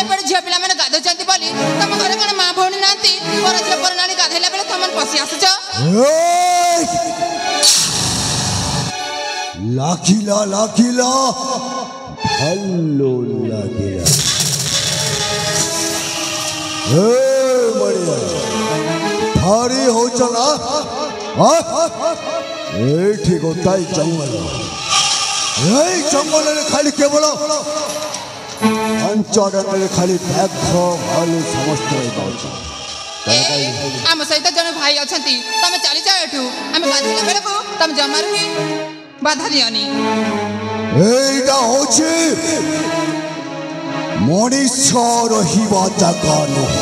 एपटे झियो पिला माने गाधोचंती बोली तम घरे कोन मां भौणी नांती पर झियो पर नानी गाधैला बेले तमन पसी आसुच लाखिला लाखिला हल्लो लागिला बढ़िया भारी हो चला ठीक होता है जंगल जंगल खाली केवल अंचल खाली बैग भालू समस्त आम सहित जन भाई अच्छा तुम चली जाओ एठू आम गाधैला बेले को तुम जमार ही बाधा दियनी एटा होची मनीष रहिबा जागा नह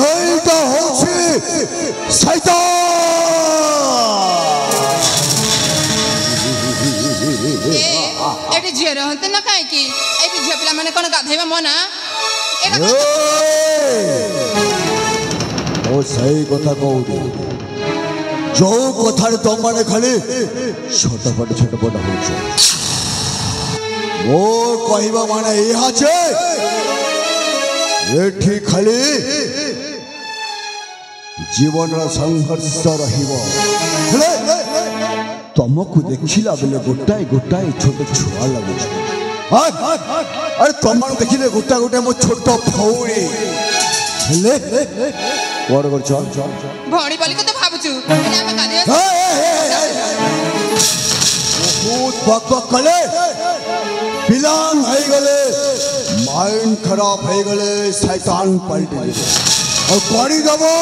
एटा होची शैतान एटी झियो रहते न काहे की एटी झियो पिला माने कोन गाधैबा मना ओ सही कथा कहू जो कथार तुम मैंने खाली छटपट छटपट हो कहवा माने ये खाली जीवन संघर्ष तुमको देखला बेले गोटाए गोटाए छोट छुआ लगुच अरे तुम देखिले गोटा गोटा मो छोट भौणी कौन कर भौणी बोली को तो भाबुचु एने हम गाधे बहुत बकबक कले पिलान हो गले माइंड खराब हो गले शैतान पलट गए और करी दबो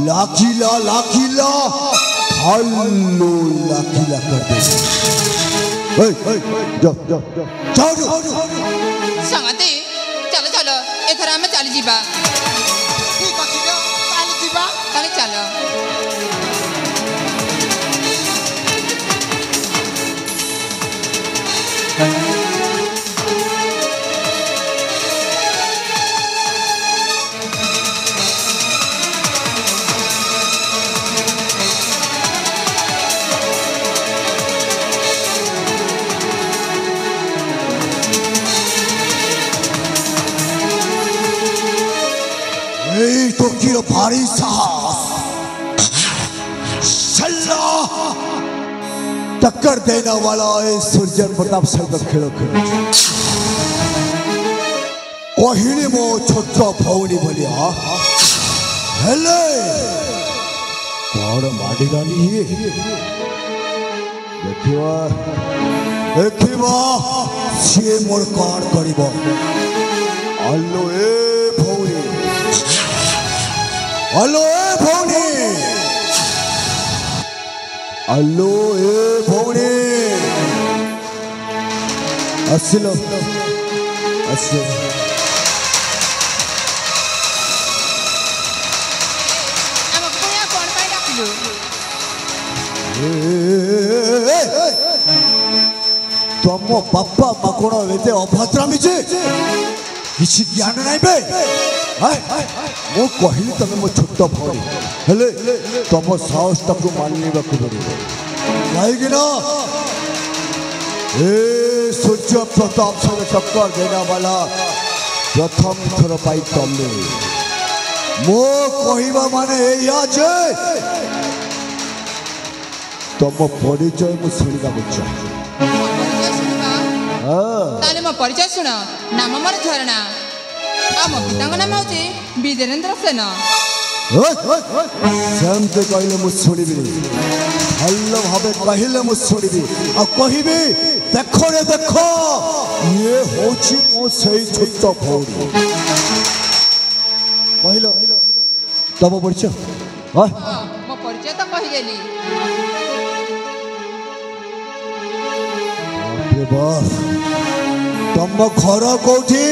लाखिला लाखिला हल्लो लाखिला कर दे जाओ संगति चलो चलो एथर हम चली जीबा चलो तो किरो भारी साहस टक्कर देने वाला है सूर्य प्रताप सहित खेल खेल कहली मो छोट भौणी बोलिया हेले कौन माडिलानी देखिवा देखिवा सी मोर कौन करिबो अल्लो ए भौणी अल्लो ए भौणी अल्लो ए भौणी असलो असलो हम कोया कोन पाई डाकिलु तुम बापा माकोण एते अभद्रामी जे किसी ज्ञान नहीं बे मो कहली तुम मो छोट भौणी हेले तुम साहस तक मानवा कहीं सूर्य प्रताप से टक्कर देने वाला प्रथम थर पाई तुम मो कहवा माने जे तुम परिचय मु शुणा मो परिचय शुण नाम मोर झरणा आम पिता नाम हूँ विदेन्द्र सेन सेमते कहले मु शुणी भल भाव कहले मु शुणी आ कहबी देखो रे देखो ये होची मो सही छोट भौणी कहल तब परिचय मो परिचय तो कहीदेली तुम घर कौटी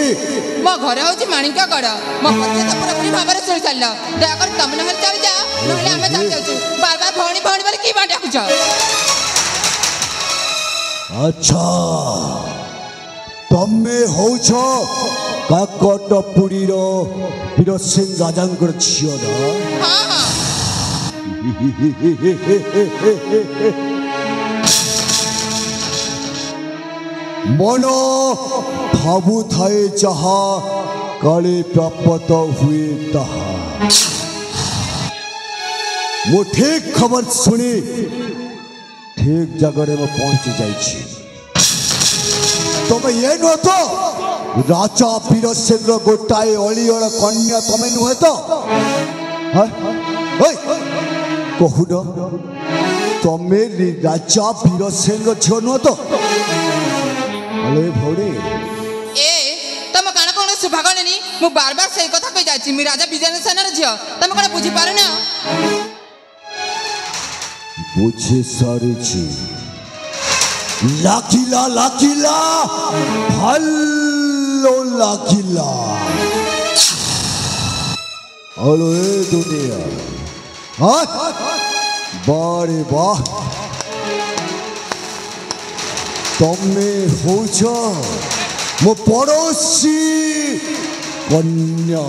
मो घर हूँ माणिकगढ़ मो परिचय तो पूरा भाव में शुणी सार दयाकर तुम ना चली जाओ ना आम चली जाऊँ बार बार भौणी भौणी बोले कि डाकुच अच्छा तमे होछ काकटपुरी वीर सिंह राजा झील मन भावु थाए जहा काले प्राप्त हुए तहा मु ठीक खबर सुनी ठीक जगह में पहुंची जाइए तुम्हें ये नुह तो राजा वीरसेन गोटाए अलीर कन्या तुम्हें नुहे तो कहून तुम्हें राजा वीरसेन झील नुह तो भौणी ए तुम कण कौन शुभागणी मु बार बार से कथा कही जाछि मी राजा विजयसेन झील तुम कौन बुझी पार ना बुझे सारी लागिला लागिला भलो लागिला हेलो ए दुनिया बारे वाह तमे होछ मो पड़ोसी कन्या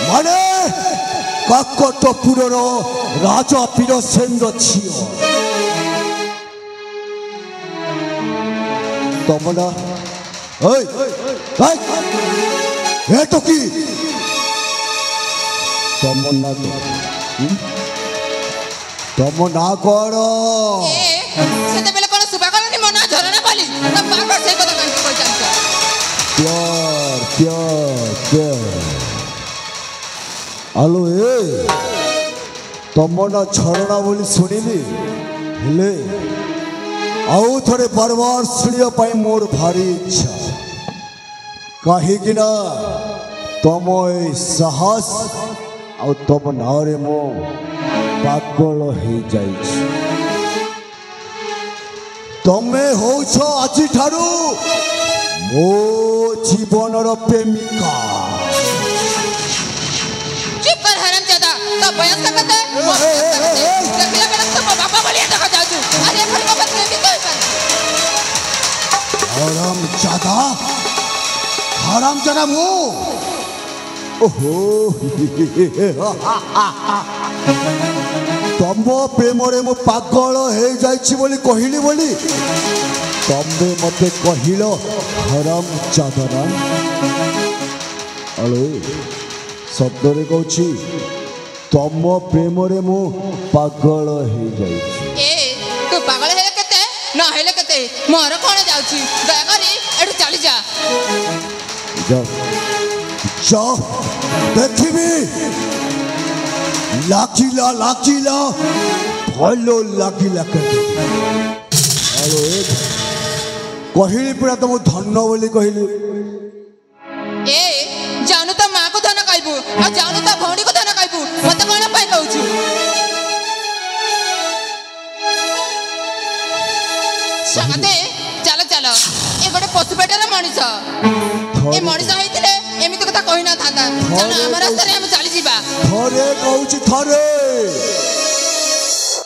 माने काकटपुर राजा वीरसेन झील तमना तो कि तमना तमना कर प्यार प्यार प्यार आलो ए तमना झरणा बोली शुणिली हेले आउ थे बार बार शुणा मोर भारी इच्छा कहीं तुम साहस आ तुम नारे मो पागल हो जाइए तमे होछ आज ठारू मो जीवन प्रेमिका चुप कर हरामजादा तो बयान सकते देखला बेला तो बाबा बोलिया देखा जाजू अरे खल को प्रेमिका हरामजादा मो ओहो तम प्रेम मु पागल हो जाइए कहली बोली तमे मत कहल हरामजादा अलो शब्द कहूँ तम प्रेम मु पागल हो जाइए तू पागल हेले केते न हेले केते मोर कोन जाउची दया करी एठु चली जा जाओ देखिबी लागिला लागिला भलो लागिला कहली पूरा तुम धन बोली कहली ए जानू तो माँ को धन कहबू आ जानू तो भौणी को धन कहबू मत कोन पाई कहूछु संगते चलो चलो ए गोटे पशु पेटर मनीष ए मनीष होइतिले एमिति कथा कहि ना थांदा चलो हमर रास्ता रे हम चली जीबा थरे कहूछि थरे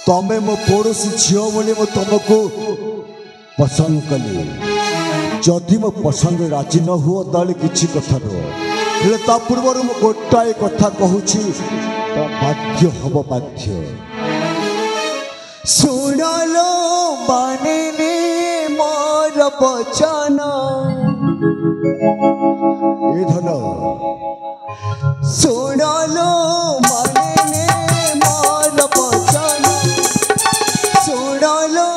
तमे मो पड़ोसी झियो बोली मो तुमको पसंद कली जदि मो पसंद राजी न हुओ ताले किछि कथा रो ता पूर्व मो गोटाए कथा कहूछि ता बाध्य हब बाध्य सुनलो मानिनी मोर वचन ए धन सुनलो मानिनी मोर वचन सुनलो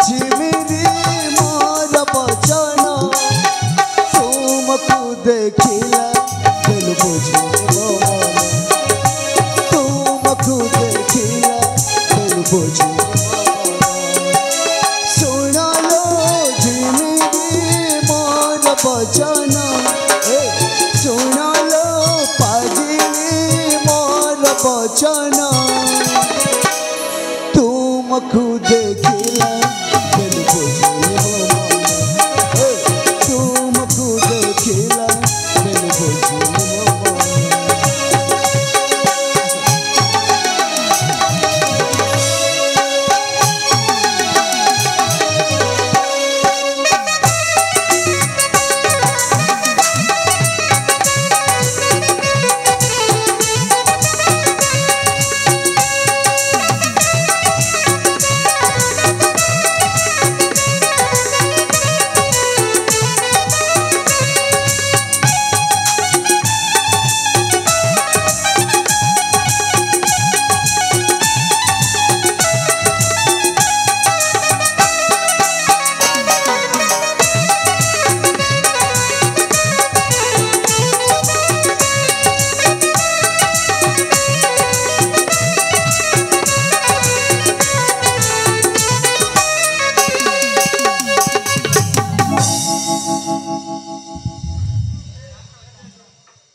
झिमिरी मोर वचन तुमको देखिला दिल बुझे तुमको देखिला दिल बुझे वचन सुनलो पाजिनी मोर वचन तुमको देखिला दिल बुझे तुमको देखिला दिल बुझे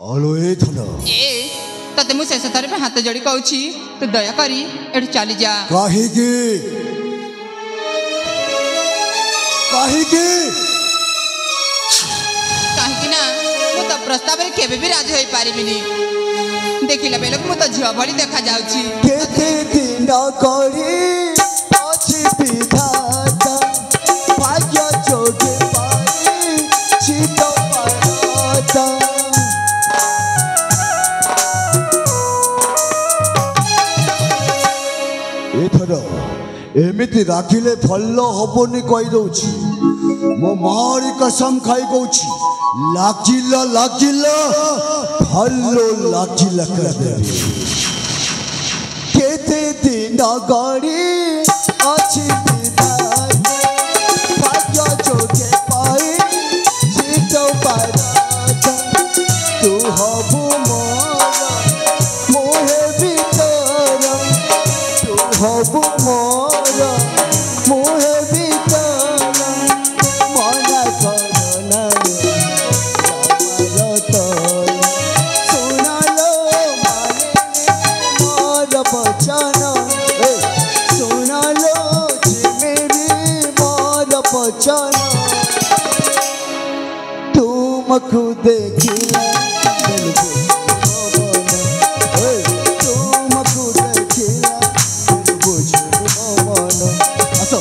ଆଲୋ ଏ ଧନ ଏ ତତେ ମୁଁ ଶେଷ ଥର ପାଇଁ ହାତ ଯୋଡ଼ି କହୁଛି ତୁ ଦୟାକରି ଏଠୁ ଚାଲିଯା। କାହିଁକି କାହିଁକି କାହିଁକି ନା ମୁଁ ତ ପ୍ରସ୍ତାବରେ କେବେ ବି ରାଜି ହୋଇପାରିବିନି। ଦେଖିଲା ବେଳକୁ ମୁଁ ତ ଝିଅ ଭଳି ଦେଖାଯାଉଛି। କେତେ ଦିନ କରି ଅଛି ବିଧାତା ଭାଗ୍ୟ ଯୋଗେ ପାଇଛି ତ ପାରତା। ଏଥର ଏମିତି ରାଗିଲେ ଭଲ ହବନି କହିଦଉଛି। ମୋ ମାରି କସମ ଖାଇ କହୁଛି ଲାଗିଲା ଲାଗିଲା ଭଲ ଲାଗିଲା କରିଦେବି। କେତେ ଦିନ ଗଡ଼ି ଅଛି ଭାଗ୍ୟ ଯୋଗେ ପାଇଛି ତ ପାରତା। ତୁ ହବୁ ମୋର ମୁଁ ହେବି ତୋର ତୁ ହବୁ ମୋର ମୁଁ ହେବି ତୋର ମନା କର ନା ଶୁଣାଲୋ ମାନେ ମୋର ବଚନ ଶୁଣାଲୋ ଝିମିରି ମୋର ବଚନ। ତୁମକୁ ଦେଖିଲା ତୁମକୁ ଦେଖିଲା ବୁଝିବୁ ମନ। ଆସ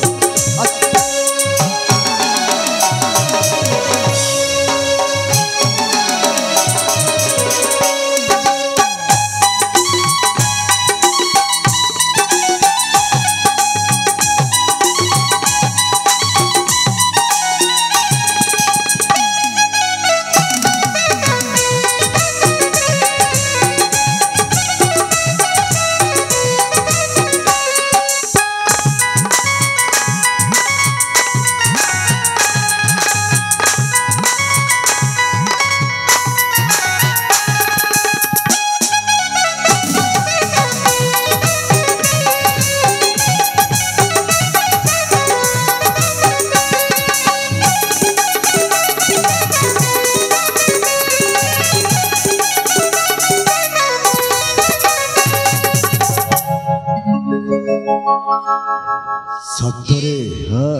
ସତରେ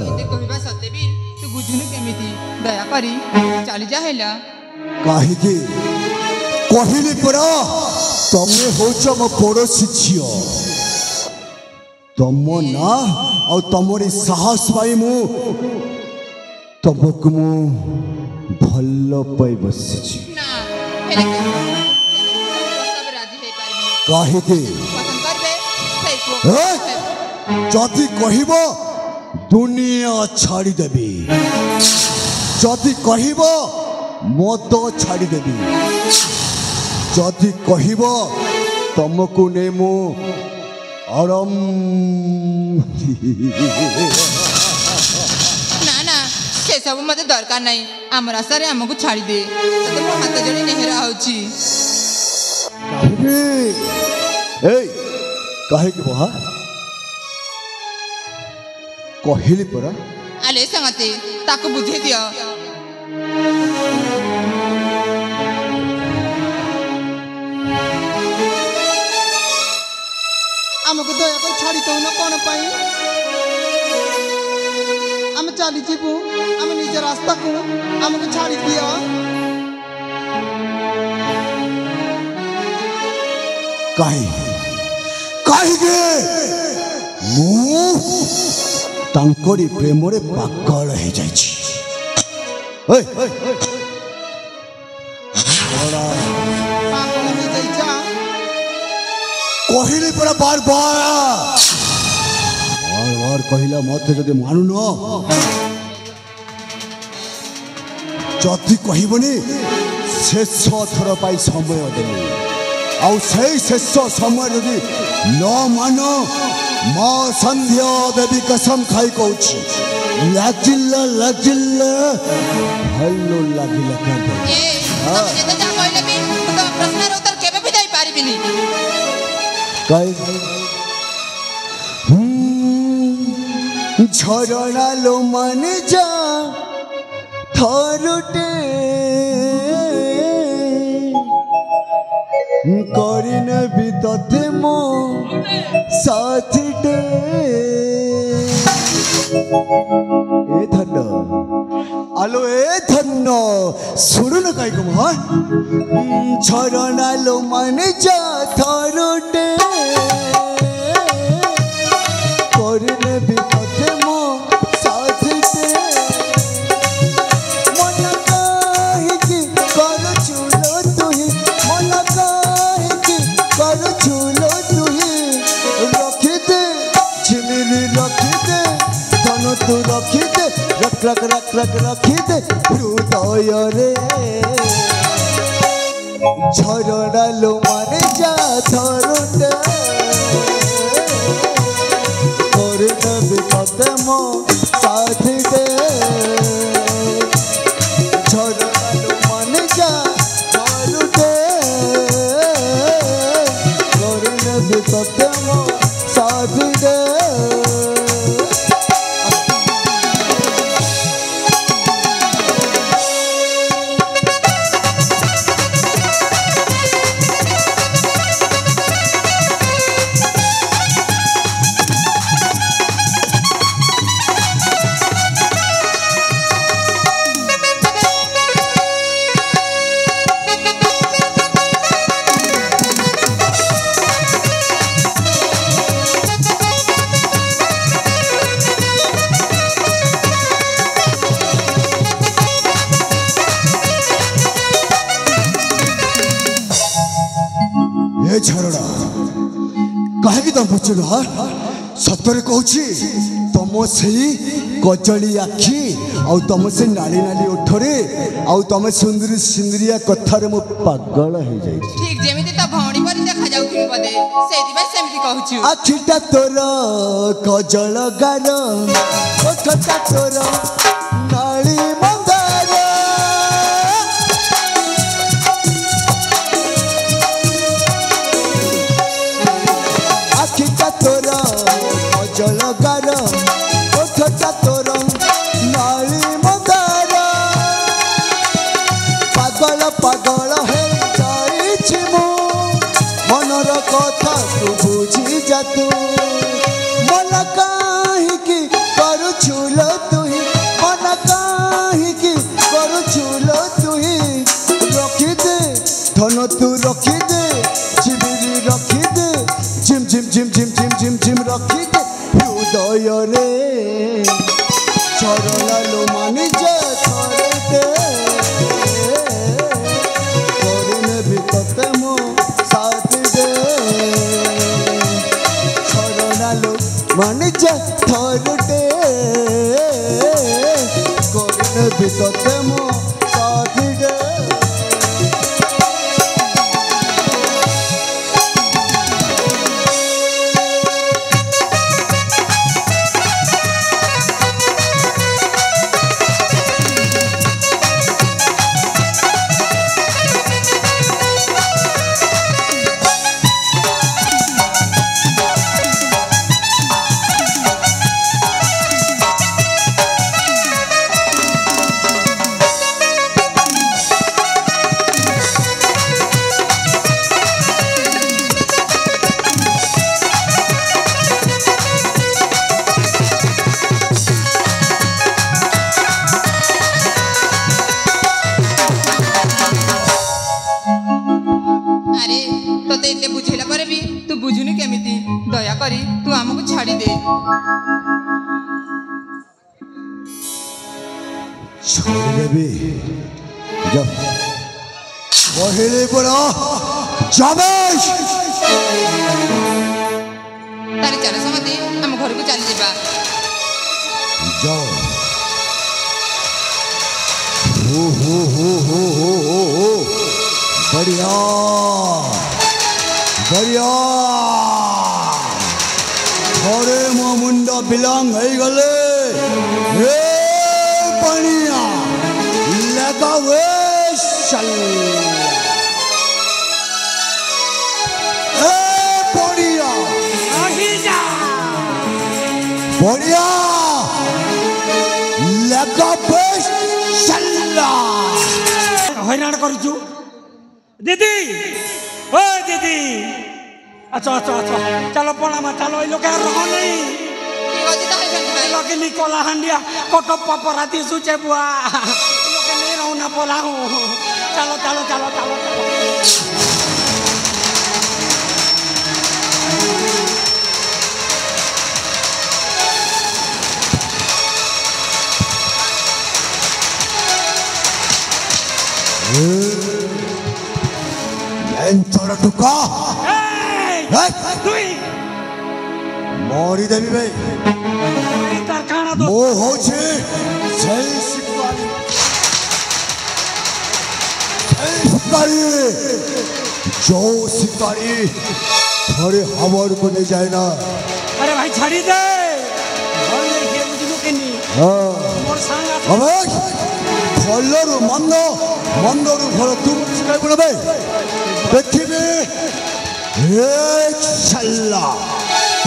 ଏତେ କହିବା ସତ୍ତ୍ୱେ ବି ତୁ ବୁଝୁନୁ କେମିତି? ଦୟାକରି ଚାଲିଯା ହେଲା। କାହିଁକି କହିଲି ପରା ତମେ ହଉଛ ମୋ ପଡ଼ୋଶୀ ଝିଅ। ତମ ନା ଆଉ ତମରି ସାହସ ପାଇଁ ମୁଁ ତମକୁ ମୁଁ ଭଲ ପାଇ ବସିଛି। ନା ହେଲେ ପ୍ରସ୍ତାବରେ ରାଜି ହୋଇପାରିବିନି। କାହିଁକି ପସନ୍ଦ କରିବେ ସେଇ ପୁଅ ଯଦି କହିବ ଦୁନିଆ ଛାଡ଼ିଦେବି ଯଦି କହିବ ମଦ ଛାଡ଼ିଦେବି ଯଦି କହିବ ତମକୁ ନେଇ ମୁଁ ଆରାମ ନା ନା ସେସବୁ ମୋତେ ଦରକାର ନାହିଁ। ଆମ ରାସ୍ତାରେ ଆମକୁ ଛାଡ଼ିଦେ। ତତେ ମୋ ହାତ ଯୋଡ଼ି ନେହେରା ହଉଛି। କାହିଁକି ବହା କହିଲି ପରା। ଆଲେ ସଙ୍ଗତେ ତାକୁ ବୁଝେଇ ଦିଅ। ଆମକୁ ଦୟାକରି ଛାଡ଼ି ଦଉନ କ'ଣ ପାଇଁ? ଆମେ ଚାଲିଯିବୁ ଆମେ ନିଜ ରାସ୍ତାକୁ ଆମକୁ ଛାଡ଼ି ଦିଅ। କାହିଁକି ମୁଁ ତାଙ୍କରି ପ୍ରେମରେ ପାଗଳ ହେଇଯାଇଛି। କହିଲି ପରା ବାର ବାର କହିଲା ମତେ ଯଦି ମାନୁନ ଯଦି କହିବନି ଶେଷ ଥର ପାଇଁ ସମୟ ଦେବି ଆଉ ସେଇ ଶେଷ ସମୟ ଯଦି ନ ମାନ ମା ସନ୍ଧ୍ୟା ଦେବୀ କସମ ଖାଇ କହୁଛି ଲାଗିଲା ଲାଗିଲା ଭଲ ଲାଗିଲା ପ୍ରଶ୍ନର ଉତ୍ତର କେବେ ବି ଦେଇପାରିବିନି। ଝରଣା लो मन जा थरुटे करिने भी तोते मो साथी डे ए धन्न आलो ए धन्न सुनु न काई कम हा छरणा लो माने जा थरुटे करिने भी तोते मो साथी डे मन काहे की कर चुलो तुही मन काहे की कर चुलो तुही रखी दे झिमिली रखी दे धन तू रखी दे रख रख रख रख रखी दे हृदय रे झरड़ा लो माने जा धरुटे करने भी तोते मो साथी दे झरड़ा लो माने जा धरुटे करने भी तोते मो साथी दे ए झरड़ा कहीं तुम पचल हाँ सतरे कहूँ तुम से कजली आखि आउ तुम से नाली नाली ओठरे आउ तुम सुंदरी सिंदरिया कथार मु पागल हो जाई ठीक जेमिति त भौणी परि देखा जाउथि बदे सेति भाई सेमिति कहूछु आखिटा तोर कजल गार ओठटा तोर नाली मंदार आखिटा तोर कजल गार ओठटा तोर नाली मंदार पागल पागल हे जाइछि मु मनर कथा तू बुझी जा तू मन काहे की करू छुलो तुही मन काहे की करू छुलो तुही रखी दे धन तू रखी दे झिमिरी रखी दे झिम झिम झिम झिम झिम झिम झिम रखी दे हृदय रे झरला लो मानी जे थरते करने भी तोते मो साथी दे झरला लो मानी जे थरते करने भी तोते मो साथी दे अरे तोते एते बुझेला परे भी तू बुझुनी केमिति दया करी तू हमको छाड़ी दे छोड़ भी जब पहले बड़ा जाबेश तारी चल समति हम घर को चली जेबा जाओ हो बढ़िया बढ़िया थोड़े मो मुंड बिलांग हो गले ए बढ़िया लगा वे चल ए बढ़िया बढ़िया लगा वे चल हैरान करूछु दीदी ओ दीदी अच्छा अच्छा अच्छा चलो पड़ामा चलो ये लोग रहो नहीं ଠିକ ଅଛି ତାହେଲେ ଜଲ୍ଦି ଭାଇ लोग निकोला हंडिया कोटो पपराती सुचे बुआ लोग नहीं रहू ना बोला हूँ चलो चलो चलो चलो ଏଞ୍ଚର ଟୁକା তুই ମରି ଦେବି ବେ তার কানা দো ମୁଁ ହଉଛି ସେଇ ଶିକାରୀ ଯୋଉ ଶିକାରୀ ଥରେ ହାୱଡ଼କୁ ନେଇଯାଏ ନା अरे भाई छाड़ी दे और देखिए मुझे के नहीं मोर संग ଅବେ ଭଲରୁ ମନ୍ଦ ମନ୍ଦରୁ ଭଲ ତୁ ଶିକାରୀ ବେ ଦେଖିବି ଏ ଛାଲା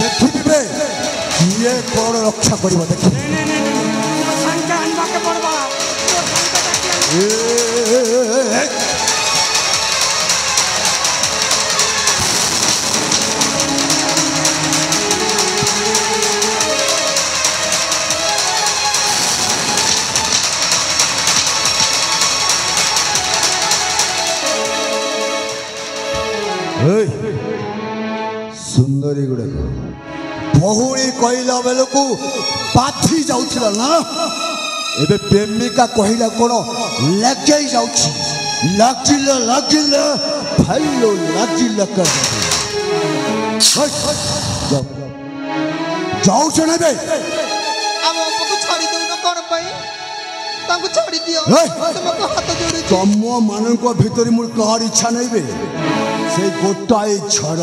ଦେଖିବି ବେ କିଏ କ'ଣ ରକ୍ଷା କରିବ ଦେଖିବି मोर संग के अनबा के पड़वा मोर संग के ସୁନ୍ଦରୀ ଗୁଡ଼ାକ ବହୁଳି କହିଲା ବେଳକୁ ପାଥି ଯାଉଥିଲା ନା ଏବେ ପ୍ରେମିକା କହିଲା କ'ଣ ଲାଗେଇ ଯାଉଛି ଲାଗିଲା ଲାଗିଲା ଭାଇଲୋ ଲାଗିଲା ଯାଉଛ ନା ଏବେ ଆମ ଅପାକୁ ଛାଡ଼ି ଦେଉନ କ'ଣ ପାଇଁ ତାଙ୍କୁ ଛାଡ଼ି ଦିଅ ତୁମକୁ ହାତ ଯୋଡ଼ୁଛି ତମ ମାନଙ୍କ ଭିତରେ ମୋର କାହାର ଇଚ୍ଛା ନାହିଁ ବେ ସେ ଗୋଟାଏ ଝଡ଼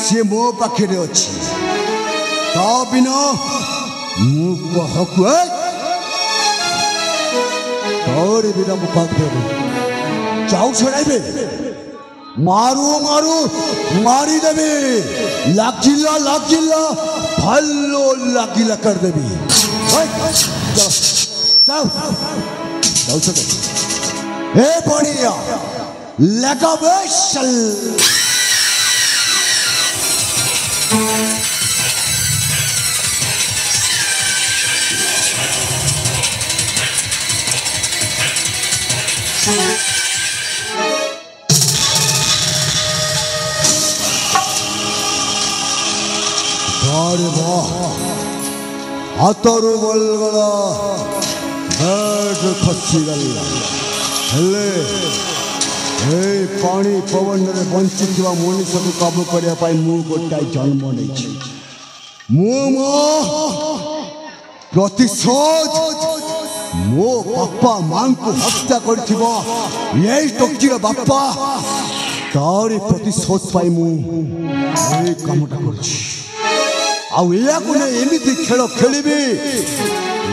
ସିଏ ମୋ ପାଖରେ ଅଛି ତା ବିନା ମୁଁ କହକୁ ତୋର ବିନା ମୁଁ କାହାକୁ ଯାଉ ଛଡ଼ାଇବେ ମାରୁ ମାରୁ ମାରିଦେବି ଲାଗିଲା ଲାଗିଲା ଭାଲୋ ଲାଗିଲା କରିଦେବି ଯାଉଛ ଏ ବଢ଼ିଆ ଲଗାବେ ହାତରୁ ବଲଗଲା ବେଡ୍ ଖସିଗଲା ହେଲେ ଏଇ ପାଣି ପବନରେ ବଞ୍ଚିଥିବା ମଣିଷକୁ କାବୁ କରିବା ପାଇଁ ମୁଁ ଗୋଟାଏ ଜନ୍ମ ନେଇଛି ମୁଁ ମୋ ପ୍ରତିଶୋଧ ମୋ ବାପା ମାଙ୍କୁ ହତ୍ୟା କରିଥିବା ଏଇ ଟୋକିର ବାପା ତାରି ପ୍ରତିଶୋଧ ପାଇଁ ମୁଁ ଏଇ କାମଟା କରୁଛି ଆଉ ଏହାକୁ ନେଇ ଏମିତି ଖେଳ ଖେଳିବି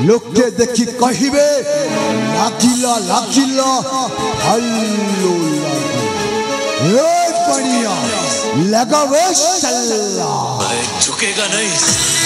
ଲୋକେ ଦେଖି କହିବେ ଲାଗିଲା ଲାଗିଲା ହଲ୍ଲୋ ଏ ବଢ଼ିଆ ଲଗାवे चल्ला झुकेगा नहीं।